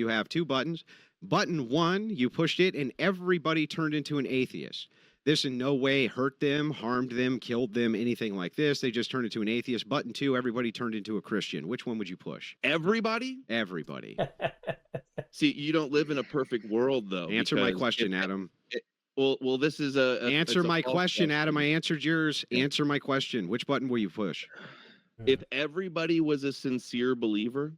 you have two buttons. Button one, you pushed it, and everybody turned into an atheist. This in no way hurt them, harmed them, killed them, anything like this. They just turned into an atheist. Button two, everybody turned into a Christian. Which one would you push? Everybody? Everybody. See, you don't live in a perfect world, though. Answer my question, Adam. Well, this is a answer my question, Adam. I answered yours. Yeah. Answer my question. Which button will you push? If everybody was a sincere believer,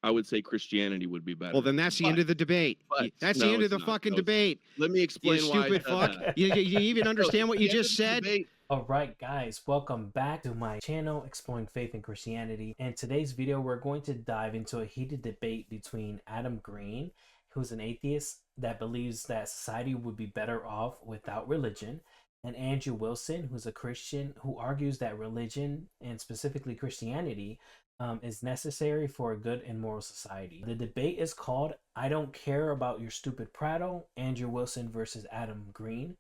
I would say Christianity would be better. Well, then that's the end of the debate. That's the end of the fucking debate. Let me explain you why. Stupid fuck. You even understand what you just said? All right, guys, welcome back to my channel, Exploring Faith and Christianity. In today's video, we're going to dive into a heated debate between Adam Green, who's an atheist that believes that society would be better off without religion, and Andrew Wilson, who's a Christian who argues that religion, and specifically Christianity, is necessary for a good and moral society. The debate is called "I Don't Care About Your Stupid Prattle," Andrew Wilson versus Adam Green.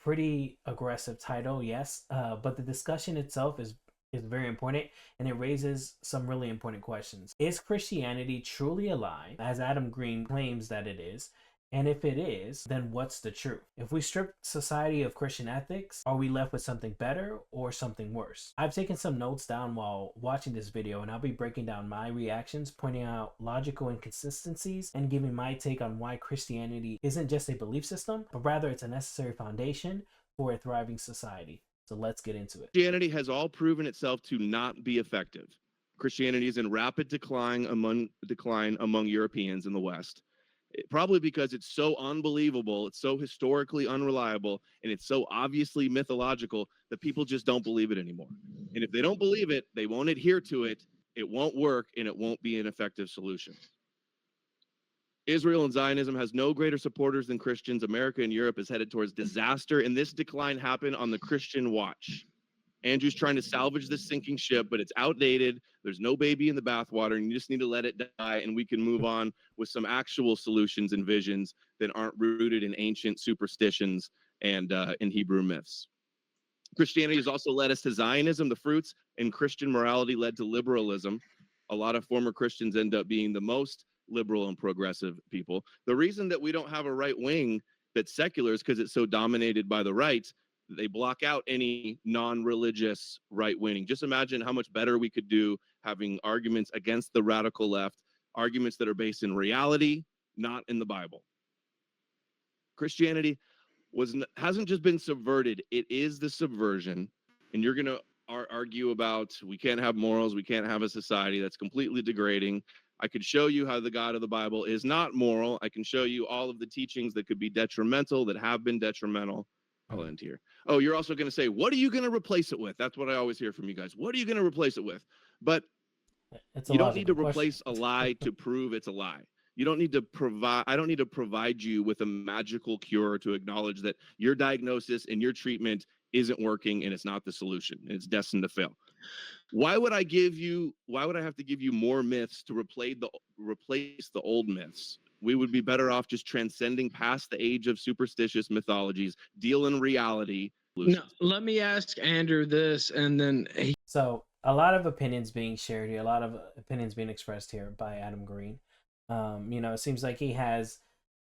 Pretty aggressive title, yes, but the discussion itself is very important, and it raises some really important questions. Is Christianity truly a lie, as Adam Green claims that it is? And if it is, then what's the truth? If we strip society of Christian ethics, are we left with something better or something worse? I've taken some notes down while watching this video, and I'll be breaking down my reactions, pointing out logical inconsistencies, and giving my take on why Christianity isn't just a belief system, but rather it's a necessary foundation for a thriving society. So let's get into it. Christianity has all proven itself to not be effective. Christianity is in rapid decline among Europeans in the West. Probably because it's so unbelievable, it's so historically unreliable, and it's so obviously mythological that people just don't believe it anymore. And if they don't believe it, they won't adhere to it, it won't work, and it won't be an effective solution. Israel and Zionism has no greater supporters than Christians. America and Europe is headed towards disaster, and this decline happened on the Christian watch. Andrew's trying to salvage this sinking ship, but it's outdated. There's no baby in the bathwater, and you just need to let it die, and we can move on with some actual solutions and visions that aren't rooted in ancient superstitions and in Hebrew myths. Christianity has also led us to Zionism. The fruits in Christian morality led to liberalism. A lot of former Christians end up being the most liberal and progressive people. The reason that we don't have a right wing that's secular is because it's so dominated by the right. They block out any non-religious right-wing. Just imagine how much better we could do having arguments against the radical left, arguments that are based in reality, not in the Bible. Christianity hasn't just been subverted, it is the subversion. And you're going to argue about we can't have morals, we can't have a society that's completely degrading. I could show you how the God of the Bible is not moral. I can show you all of the teachings that could be detrimental, that have been detrimental. I'll end here. Oh, you're also going to say, what are you going to replace it with? That's what I always hear from you guys. What are you going to replace it with? But you don't need to replace a lie to prove it's a lie. You don't need to provide, I don't need to provide you with a magical cure to acknowledge that your diagnosis and your treatment isn't working and it's not the solution. It's destined to fail. Why would I have to give you more myths to replace the old myths? We would be better off just transcending past the age of superstitious mythologies, deal in reality. No, let me ask Andrew this, and then So a lot of opinions being shared here, a lot of opinions being expressed here by Adam Green. You know, it seems like he has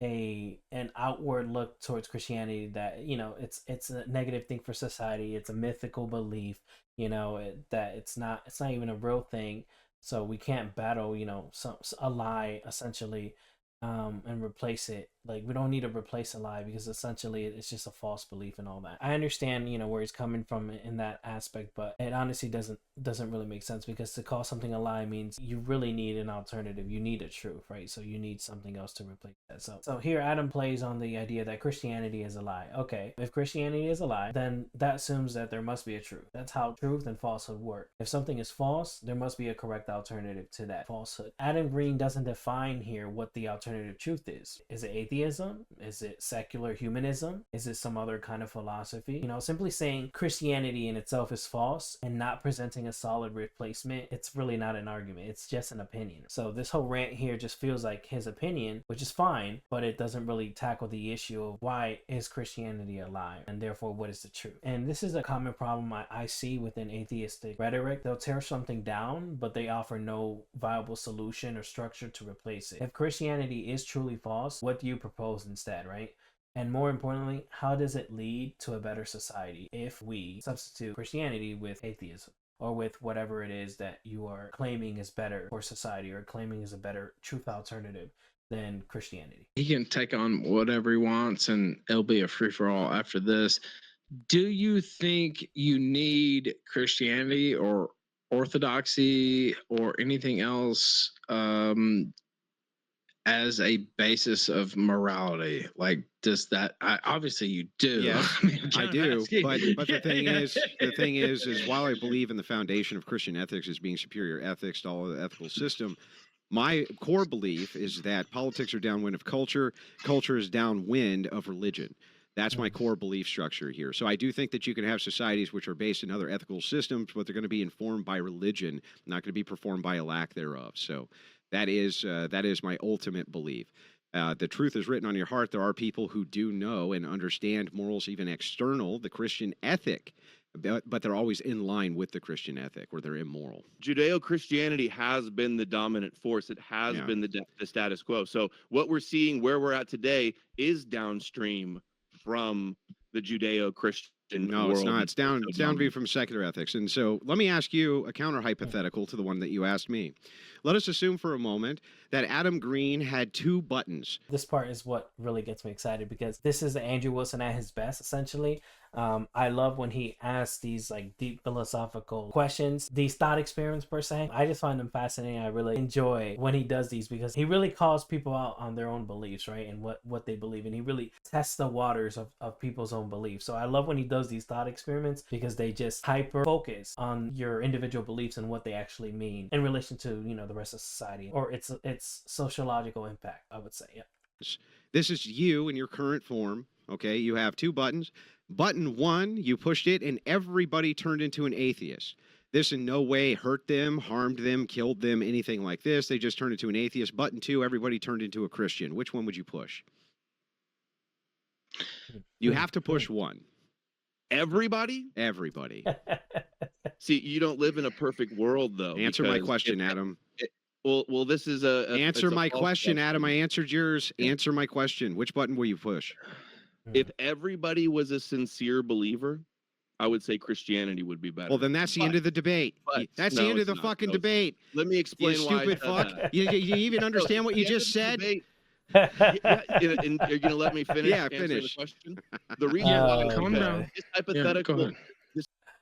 an outward look towards Christianity that, you know, it's a negative thing for society. It's a mythical belief, you know, that it's not even a real thing. So we can't battle, you know, a lie essentially. And replace it. Like, we don't need to replace a lie because essentially it's just a false belief and all that. I understand, you know, where he's coming from in that aspect, but it honestly doesn't really make sense, because to call something a lie means you really need an alternative. You need a truth, right? So you need something else to replace that. So here Adam plays on the idea that Christianity is a lie. Okay, if Christianity is a lie, then that assumes that there must be a truth. That's how truth and falsehood work. If something is false, there must be a correct alternative to that falsehood. Adam Green doesn't define here what the alternative alternative truth is. Is it atheism? Is it secular humanism? Is it some other kind of philosophy? You know, simply saying Christianity in itself is false and not presenting a solid replacement, it's really not an argument. It's just an opinion. So this whole rant here just feels like his opinion, which is fine, but it doesn't really tackle the issue of why is Christianity a lie, and therefore what is the truth. And this is a common problem I see within atheistic rhetoric. They'll tear something down, but they offer no viable solution or structure to replace it. If Christianity is truly false, what do you propose instead, right? And more importantly, how does it lead to a better society if we substitute Christianity with atheism, or with whatever it is that you are claiming is better for society, or claiming is a better truth alternative than Christianity? He can take on whatever he wants, and it'll be a free for all after this. Do you think you need Christianity or Orthodoxy or anything else as a basis of morality? Like, does that? Obviously, you do. Yes, I do. asking. But the thing is while I believe in the foundation of Christian ethics as being superior ethics to all of the ethical system, my core belief is that politics are downwind of culture. Culture is downwind of religion. That's my core belief structure here. So I do think that you can have societies which are based in other ethical systems, but they're going to be informed by religion, not going to be performed by a lack thereof. So that is my ultimate belief. The truth is written on your heart. There are people who do know and understand morals, even external, the Christian ethic, but they're always in line with the Christian ethic, or they're immoral. Judeo-Christianity has been the dominant force. It has been the status quo. So what we're seeing, where we're at today, is downstream from the Judeo-Christian world. It's not. It's down to be from secular ethics. And so let me ask you a counter hypothetical to the one that you asked me. Let us assume for a moment that Adam Green had 2 buttons. This part is what really gets me excited, because this is Andrew Wilson at his best, essentially. I love when he asks these like deep philosophical questions, these thought experiments per se. I just find them fascinating. I really enjoy when he does these, because he really calls people out on their own beliefs, right? And what they believe. And he really tests the waters of people's own beliefs. So I love when he does these thought experiments, because they just hyper focus on your individual beliefs and what they actually mean in relation to, you know, the rest of society, or its sociological impact, I would say. Yeah. This is you in your current form. Okay, you have 2 buttons. Button 1, you pushed it, and everybody turned into an atheist. This in no way hurt them, harmed them, killed them, anything like this. They just turned into an atheist. Button 2, everybody turned into a Christian. Which one would you push? You have to push one. Everybody? Everybody. See, you don't live in a perfect world, though. Answer my question, Adam. Well, this is Answer my question, Adam. I answered yours. Answer my question. Which button will you push? If everybody was a sincere believer, I would say Christianity would be better. Well, then that's the end of the debate. That's the end of the fucking debate. Let me explain you why. Stupid fuck. You even understand what you just said? And you're going to let me finish? Yeah, answering finish. The question? The reason why calm down. this hypothetical.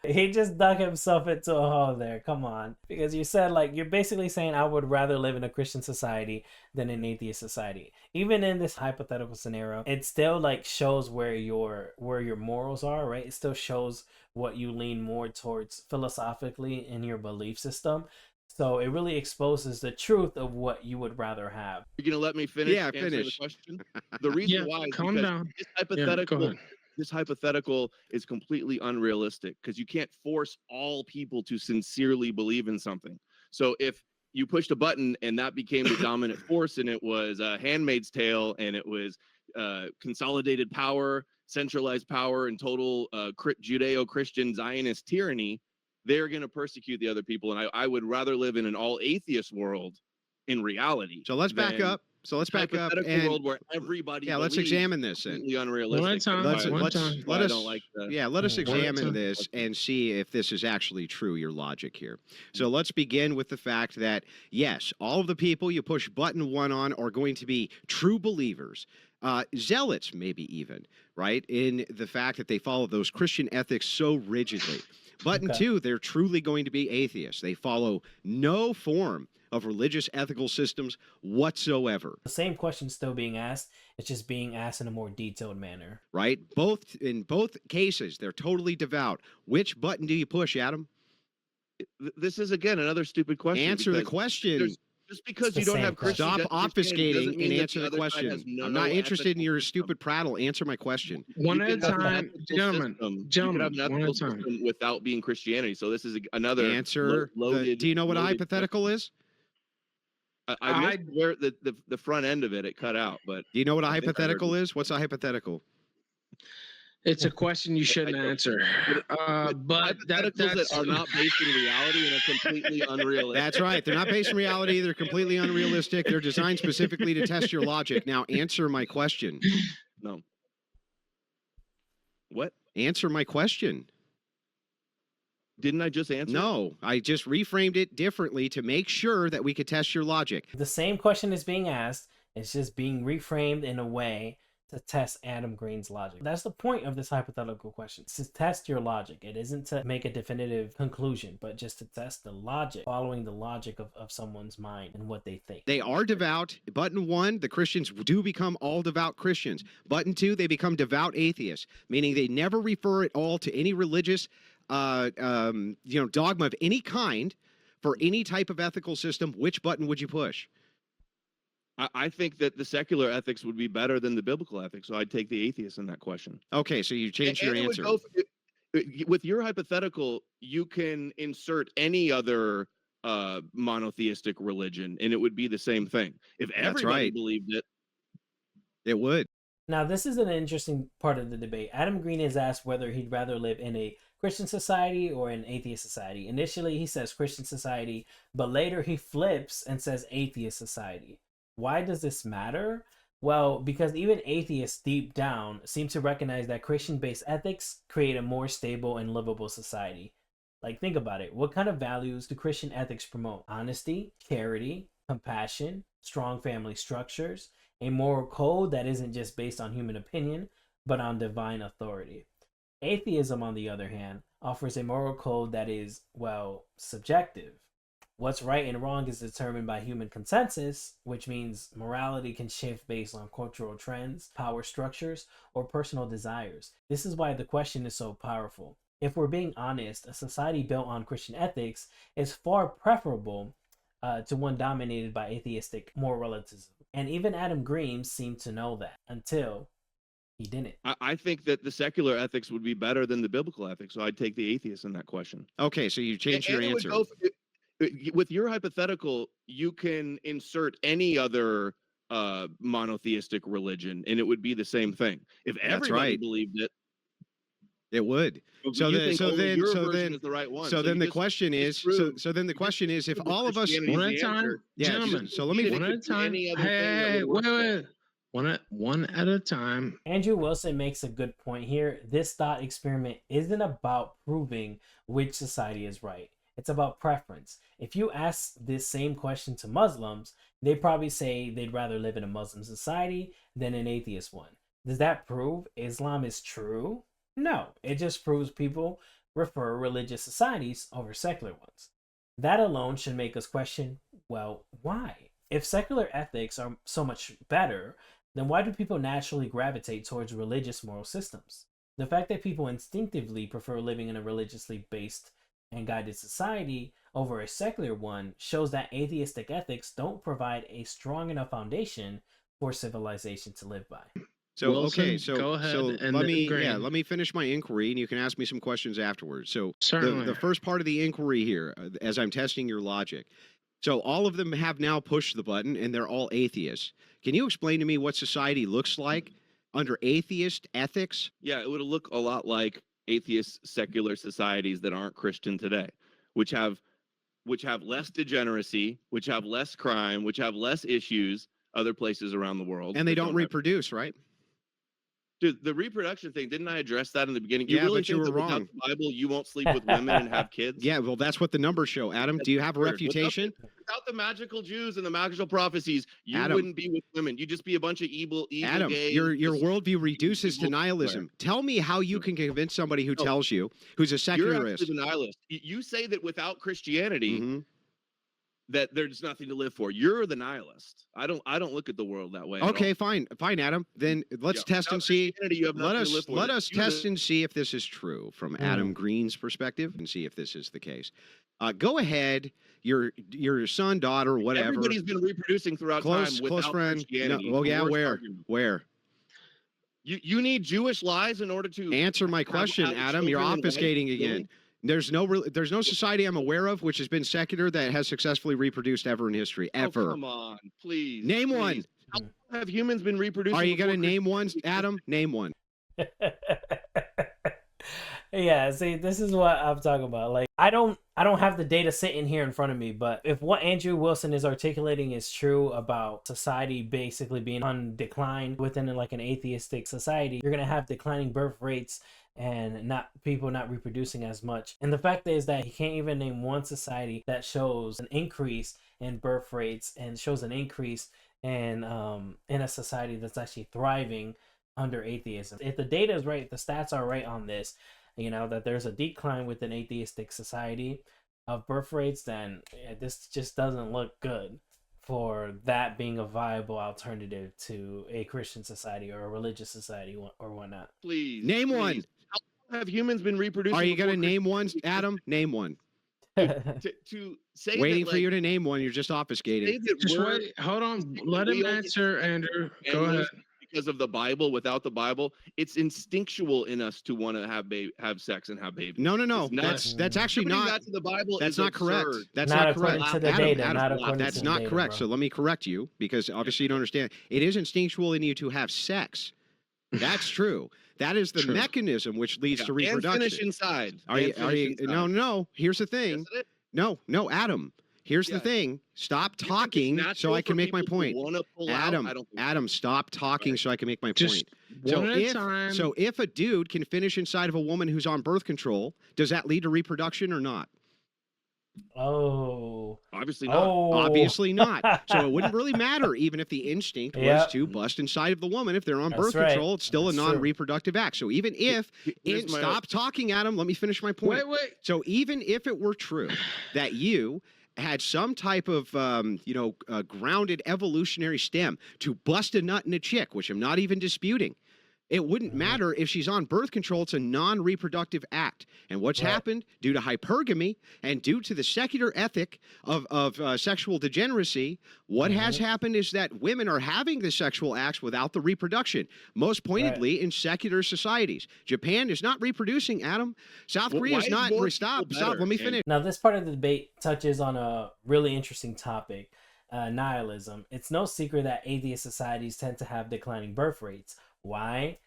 He just dug himself into a hole there. Come on. Because you said, like, you're basically saying I would rather live in a Christian society than an atheist society. Even in this hypothetical scenario, it still like shows where your morals are, right? It still shows what you lean more towards philosophically in your belief system. So it really exposes the truth of what you would rather have. You're going to let me finish? Yeah, answering finish. The question? The reason why is calm because down. this hypothetical. Go ahead. This hypothetical is completely unrealistic, because you can't force all people to sincerely believe in something. So if you pushed a button and that became the dominant force, and it was a Handmaid's Tale, and it was consolidated power, centralized power, and total Judeo-Christian Zionist tyranny, they're going to persecute the other people. And I would rather live in an all-atheist world in reality. So let's back up. So let's back up and world where everybody let's examine this. Completely unrealistic. Let us examine this and see if this is actually true, your logic here. So let's begin with the fact that, yes, all of the people you push button 1 on are going to be true believers. Zealots, maybe even, right? In the fact that they follow those Christian ethics so rigidly. Button 2, they're truly going to be atheists. They follow no form of religious ethical systems whatsoever. The same question still being asked. It's just being asked in a more detailed manner. Right? In both cases, they're totally devout. Which button do you push, Adam? This is, again, another stupid question. Answer the question. Just because the you don't same have question. Christian Stop Christianity doesn't obfuscating mean and that answer the other side has question. no I'm not interested in ethical your system. stupid prattle. Answer my question. One You at a can have an time, ethical gentlemen. system. You could have Gentlemen, an one ethical at a time. system without being Christianity. So this is another Answer. loaded. Do you know what a loaded hypothetical question. is? I missed where the front end of it cut out, but Do you know what a I think I heard hypothetical you. is? What's a hypothetical? It's a question you I shouldn't don't. answer. But But hypotheticals that that's are not based in reality and are completely unrealistic. That's right. They're not based in reality. They're completely unrealistic. They're designed specifically to test your logic. Now, answer my question. No. What? Answer my question. Didn't I just answer? No, I just reframed it differently to make sure that we could test your logic. The same question is being asked. It's just being reframed in a way to test Adam Green's logic. That's the point of this hypothetical question. It's to test your logic. It isn't to make a definitive conclusion, but just to test the logic, following the logic of someone's mind and what they think. They are devout. Button 1, the Christians do become all devout Christians. Button 2, they become devout atheists, meaning they never refer at all to any religious dogma of any kind for any type of ethical system. Which button would you push? I think that the secular ethics would be better than the biblical ethics, so I'd take the atheist in that question. Okay, so you changed your And it would answer. go with your hypothetical, you can insert any other monotheistic religion, and it would be the same thing. If everybody right. believed it, It would. Now, this is an interesting part of the debate. Adam Green is asked whether he'd rather live in a Christian society or an atheist society. Initially, he says Christian society, but later he flips and says atheist society. Why does this matter? Well, because even atheists deep down seem to recognize that Christian-based ethics create a more stable and livable society. Like, think about it. What kind of values do Christian ethics promote? Honesty, charity, compassion, strong family structures, a moral code that isn't just based on human opinion, but on divine authority. Atheism, on the other hand, offers a moral code that is, well, subjective. What's right and wrong is determined by human consensus, which means morality can shift based on cultural trends, power structures, or personal desires. This is why the question is so powerful. If we're being honest, a society built on Christian ethics is far preferable to one dominated by atheistic moral relativism. And even Adam Green seemed to know that until he didn't. I think that the secular ethics would be better than the biblical ethics, so I'd take the atheist in that question. Okay, so you changed your answer. With your hypothetical, you can insert any other monotheistic religion, and it would be the same thing. If everybody believed it, it would. So then the right one. So then the question is, the question is, if all of us one at a time, gentlemen. So let me one at a time. Hey, wait. One at a time. Andrew Wilson makes a good point here. This thought experiment isn't about proving which society is right. It's about preference. If you ask this same question to Muslims, they probably say they'd rather live in a Muslim society than an atheist one. Does that prove Islam is true? No, it just proves people prefer religious societies over secular ones. That alone should make us question, well, why? If secular ethics are so much better, then why do people naturally gravitate towards religious moral systems? The fact that people instinctively prefer living in a religiously based and guided society over a secular one shows that atheistic ethics don't provide a strong enough foundation for civilization to live by. So Wilson, okay, so go ahead and let me finish my inquiry, and you can ask me some questions afterwards. So the first part of the inquiry here, as I'm testing your logic. So all of them have now pushed the button, and they're all atheists. Can you explain to me what society looks like under atheist ethics? Yeah, it would look a lot like atheist secular societies that aren't Christian today, which have less degeneracy, which have less crime, which have less issues other places around the world. And they don't reproduce, right? Dude, the reproduction thing, didn't I address that in the beginning? Yeah, really but you were wrong. Without the Bible, you won't sleep with women and have kids? Yeah, well, that's what the numbers show. Adam, do you have a refutation? Without the magical Jews and the magical prophecies, you wouldn't be with women. You'd just be a bunch of evil Adam, gay, your worldview reduces to nihilism. Tell me how you can convince somebody who tells you, who's a secularist. You're actually the nihilist. You say that without Christianity, that there's nothing to live for. You're the nihilist. I don't look at the world that way. Okay, fine, Adam. Then let's test and see. Let us test and see if this is true from Adam Green's perspective, and see if this is the case. Go ahead, your son, daughter, whatever. Everybody's been reproducing throughout time without close friend. Christianity. No, well, yeah, where? You need Jewish lies in order to answer my question, Adam. You're obfuscating again. There's no society I'm aware of which has been secular that has successfully reproduced ever in history, ever. Oh, come on, please. Name one. How have humans been reproducing? Are you going to name one, Adam? Name one. Yeah, see, this is what I'm talking about. Like, I don't have the data sitting here in front of me, but if what Andrew Wilson is articulating is true about society basically being on decline within like an atheistic society, you're gonna have declining birth rates and people not reproducing as much. And the fact is that he can't even name one society that shows an increase in birth rates and shows an increase in a society that's actually thriving under atheism. If the data is right, if the stats are right on this, you know, that there's a decline within atheistic society of birth rates, then this just doesn't look good for that being a viable alternative to a Christian society or a religious society or whatnot. Please name one. How have humans been reproducing? Are you going to name one, Adam? Name one. to say waiting that, for you to name one, you're just obfuscating. Just wait. Hold on. Let him answer, Andrew. Go ahead. Because of the Bible, without the Bible, it's instinctual in us to want to have sex and have babies. No. That's actually not. That to the Bible that's is not correct. absurd. That's not not correct. To the data, That's not correct. So let me correct you, because obviously you don't understand. It is instinctual in you to have sex. That's true. That is the mechanism which leads to reproduction. And finish inside. Are you? No. Here's the thing. No, Adam. Here's the thing. Stop talking so I can make my point. Adam, stop talking so I can make my point. So if a dude can finish inside of a woman who's on birth control, does that lead to reproduction or not? Oh. Obviously not. Obviously not. So it wouldn't really matter even if the instinct was to bust inside of the woman. If they're on birth control, it's still a non-reproductive act. So even if stop talking, Adam, let me finish my point. Wait. So even if it were true that you had some type of, grounded evolutionary stem to bust a nut in a chick, which I'm not even disputing, it wouldn't matter if she's on birth control. It's a non-reproductive act. And what's happened due to hypergamy and due to the secular ethic of sexual degeneracy, what has happened is that women are having the sexual acts without the reproduction, most pointedly in secular societies. Japan is not reproducing, Adam. South Korea is not. Stop, let me finish. Now, this part of the debate touches on a really interesting topic, nihilism. It's no secret that atheist societies tend to have declining birth rates. Why?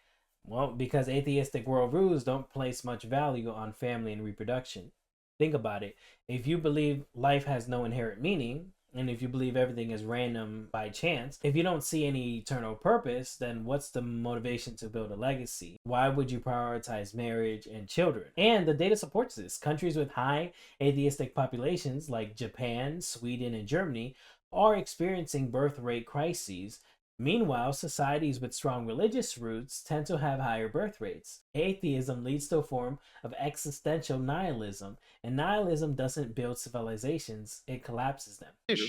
Well, because atheistic worldviews don't place much value on family and reproduction. Think about it. If you believe life has no inherent meaning, and if you believe everything is random by chance, if you don't see any eternal purpose, then what's the motivation to build a legacy? Why would you prioritize marriage and children? And the data supports this. Countries with high atheistic populations like Japan, Sweden, and Germany are experiencing birth rate crises. Meanwhile, societies with strong religious roots tend to have higher birth rates. Atheism leads to a form of existential nihilism, and nihilism doesn't build civilizations, it collapses them.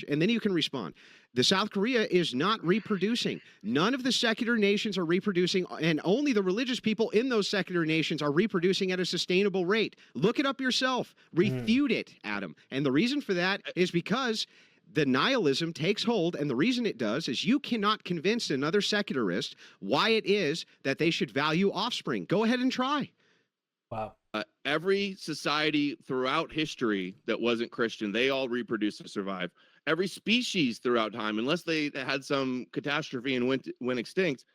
And then you can respond. The South Korea is not reproducing. None of the secular nations are reproducing, and only the religious people in those secular nations are reproducing at a sustainable rate. Look it up yourself. Refute it, Adam. And the reason for that is because the nihilism takes hold, and the reason it does is you cannot convince another secularist why it is that they should value offspring. Go ahead and try. Wow. Every society throughout history that wasn't Christian, they all reproduced and survived. Every species throughout time, unless they had some catastrophe and went extinct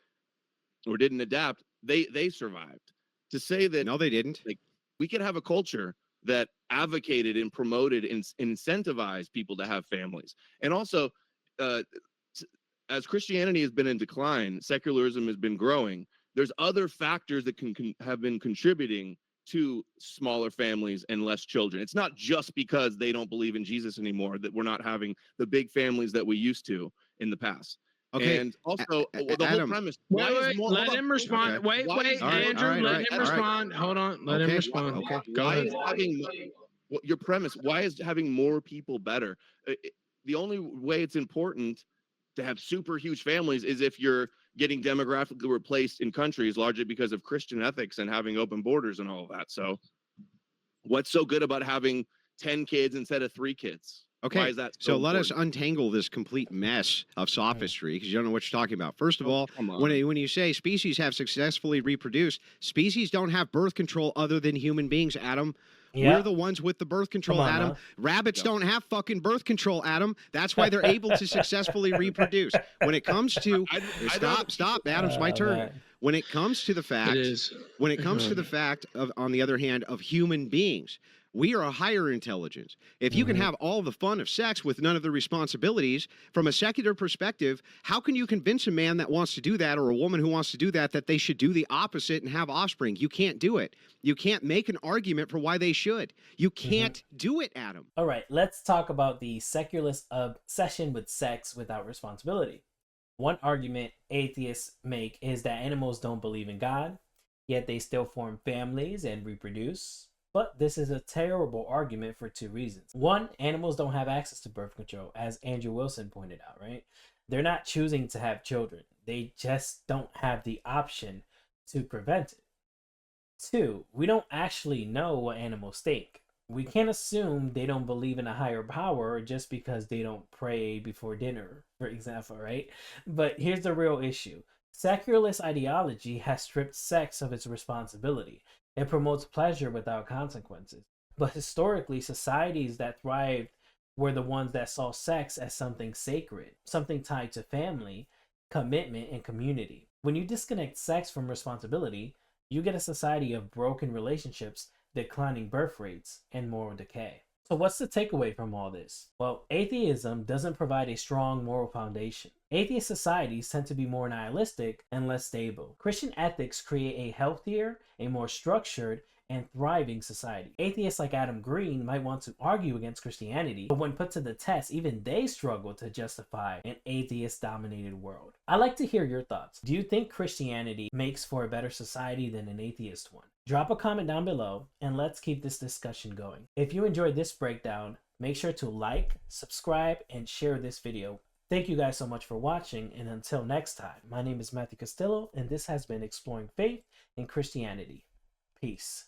or didn't adapt, they survived. To say that no, they didn't. Like, we could have a culture that advocated and promoted and incentivized people to have families. And also, as Christianity has been in decline, secularism has been growing, there's other factors that can have been contributing to smaller families and less children. It's not just because they don't believe in Jesus anymore that we're not having the big families that we used to in the past. Okay. And also, the whole premise. Let him respond. Wait, Andrew, let him respond. Hold on, let him respond. Okay. Go ahead. Your premise, why is having more people better? the only way it's important to have super huge families is if you're getting demographically replaced in countries largely because of Christian ethics and having open borders and all of that. So what's so good about having 10 kids instead of 3 kids? Okay, Why is that so so let us important? untangle this complete mess of sophistry because you don't know what you're talking about. First of Oh, all, come on. when you say species have successfully reproduced, species don't have birth control other than human beings, Adam. We're Yeah. the ones with the birth control, Come on Adam. now. Rabbits Yep. don't have fucking birth control, Adam. That's why they're able to successfully reproduce. When it comes to stop, Adam's my turn. Man. When it comes to the fact, It is. when it comes to the fact of, on the other hand, of human beings, we are a higher intelligence. If you can Mhm. have all the fun of sex with none of the responsibilities, from a secular perspective, how can you convince a man that wants to do that or a woman who wants to do that that they should do the opposite and have offspring? You can't do it. You can't make an argument for why they should. You can't do it, Adam. All right, let's talk about the secularist obsession with sex without responsibility. One argument atheists make is that animals don't believe in God, yet they still form families and reproduce. But this is a terrible argument for 2 reasons. One, animals don't have access to birth control, as Andrew Wilson pointed out, right? They're not choosing to have children. They just don't have the option to prevent it. 2, we don't actually know what animals think. We can't assume they don't believe in a higher power just because they don't pray before dinner, for example, right? But here's the real issue. Secularist ideology has stripped sex of its responsibility. It promotes pleasure without consequences. But historically, societies that thrived were the ones that saw sex as something sacred, something tied to family, commitment, and community. When you disconnect sex from responsibility, you get a society of broken relationships, declining birth rates, and moral decay. So what's the takeaway from all this? Well, atheism doesn't provide a strong moral foundation. Atheist societies tend to be more nihilistic and less stable. Christian ethics create a healthier, a more structured, and thriving society. Atheists like Adam Green might want to argue against Christianity, but when put to the test, even they struggle to justify an atheist-dominated world. I'd like to hear your thoughts. Do you think Christianity makes for a better society than an atheist one? Drop a comment down below, and let's keep this discussion going. If you enjoyed this breakdown, make sure to like, subscribe, and share this video. Thank you guys so much for watching, and until next time, my name is Matthew Castillo, and this has been Exploring Faith and Christianity. Peace.